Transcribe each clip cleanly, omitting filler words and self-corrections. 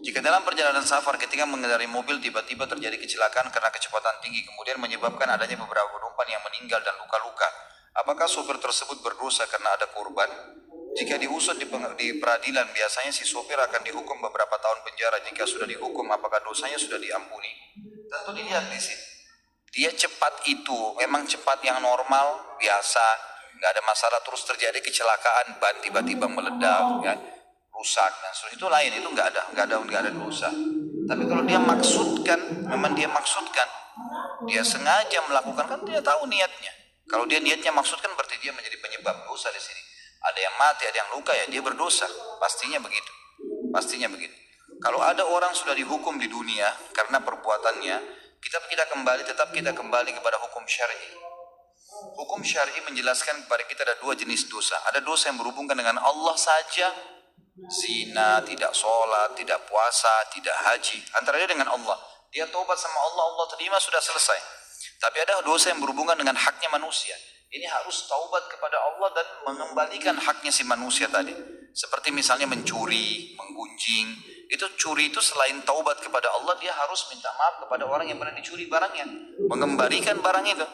Jika dalam perjalanan safar ketika mengendarai mobil tiba-tiba terjadi kecelakaan karena kecepatan tinggi kemudian menyebabkan adanya beberapa penumpang yang meninggal dan luka-luka, apakah sopir tersebut berdosa karena ada korban? Jika diusut di peradilan, biasanya si sopir akan dihukum beberapa tahun penjara. Jika sudah dihukum, apakah dosanya sudah diampuni? Tentu dilihat di sini. Dia cepat itu memang cepat yang normal, biasa, nggak ada masalah. Terus terjadi kecelakaan, ban tiba-tiba meledak, ya, rusak. Nah, itu lain, itu nggak ada dosa. Tapi kalau dia maksudkan, memang dia maksudkan, dia sengaja melakukan, kan dia tahu niatnya. Kalau dia niatnya maksudkan, berarti dia menjadi penyebab dosa di sini. Ada yang mati, ada yang luka, ya dia berdosa. Pastinya begitu. Pastinya begitu. Kalau ada orang sudah dihukum di dunia karena perbuatannya, tetap kita kembali kepada hukum syar'i. Hukum syar'i menjelaskan kepada kita ada dua jenis dosa. Ada dosa yang berhubungan dengan Allah saja, zina, tidak sholat, tidak puasa, tidak haji. Antara dia dengan Allah. Dia taubat sama Allah, Allah terima, sudah selesai. Tapi ada dosa yang berhubungan dengan haknya manusia. Ini harus taubat kepada Allah dan mengembalikan haknya si manusia tadi. Seperti misalnya mencuri, menggunjing. Curi itu selain taubat kepada Allah, dia harus minta maaf kepada orang yang pernah dicuri barangnya. Mengembalikan barang itu.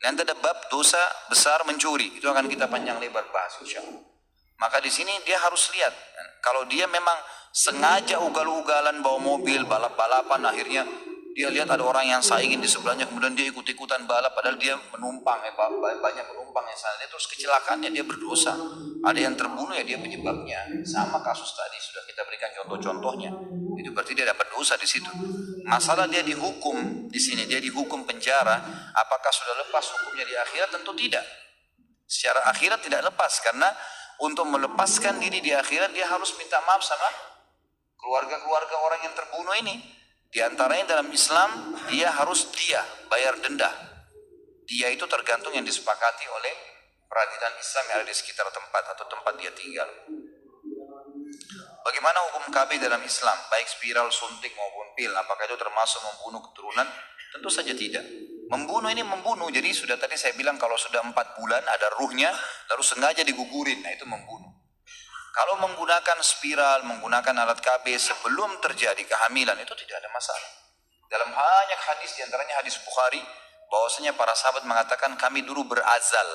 Nanti ada bab dosa besar mencuri. Itu akan kita panjang lebar bahas insyaallah. Maka di sini dia harus lihat. Kalau dia memang sengaja ugal-ugalan bawa mobil, balap-balapan, akhirnya dia lihat ada orang yang saingin di sebelahnya, kemudian dia ikut-ikutan balap, padahal dia menumpang, banyak penumpang yang sana. Terus kecelakaannya dia berdosa. Ada yang terbunuh, ya dia penyebabnya. Sama kasus tadi sudah kita berikan contoh-contohnya. Itu berarti dia dapat dosa di situ. Masalah dia dihukum di sini, dia dihukum penjara. Apakah sudah lepas hukumnya di akhirat? Tentu tidak. Secara akhirat tidak lepas, karena untuk melepaskan diri di akhirat dia harus minta maaf sama keluarga-keluarga orang yang terbunuh ini. Di antaranya dalam Islam dia harus bayar denda. Dia itu tergantung yang disepakati oleh peradilan Islam yang ada di sekitar tempat atau tempat dia tinggal. Bagaimana hukum KB dalam Islam, baik spiral, suntik maupun pil? Apakah itu termasuk membunuh keturunan? Tentu saja tidak. Membunuh ini membunuh. Jadi sudah tadi saya bilang kalau sudah 4 bulan ada ruhnya lalu sengaja digugurin, nah itu membunuh. Kalau menggunakan spiral, menggunakan alat KB sebelum terjadi kehamilan, itu tidak ada masalah. Dalam banyak hadis, diantaranya hadis Bukhari, bahwasanya para sahabat mengatakan kami dulu berazal.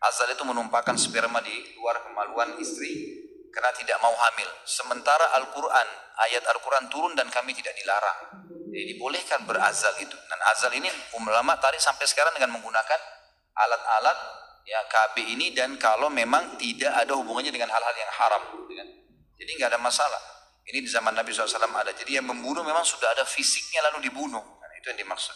Azal itu menumpahkan sperma di luar kemaluan istri karena tidak mau hamil. Sementara Al-Quran, ayat Al-Quran turun dan kami tidak dilarang. Jadi dibolehkan berazal itu. Dan azal ini ulama tarik sampai sekarang dengan menggunakan alat-alat ya KB ini, dan kalau memang tidak ada hubungannya dengan hal-hal yang haram, jadi nggak ada masalah. Ini di zaman Nabi SAW ada. Jadi yang membunuh memang sudah ada fisiknya lalu dibunuh, nah, itu yang dimaksud.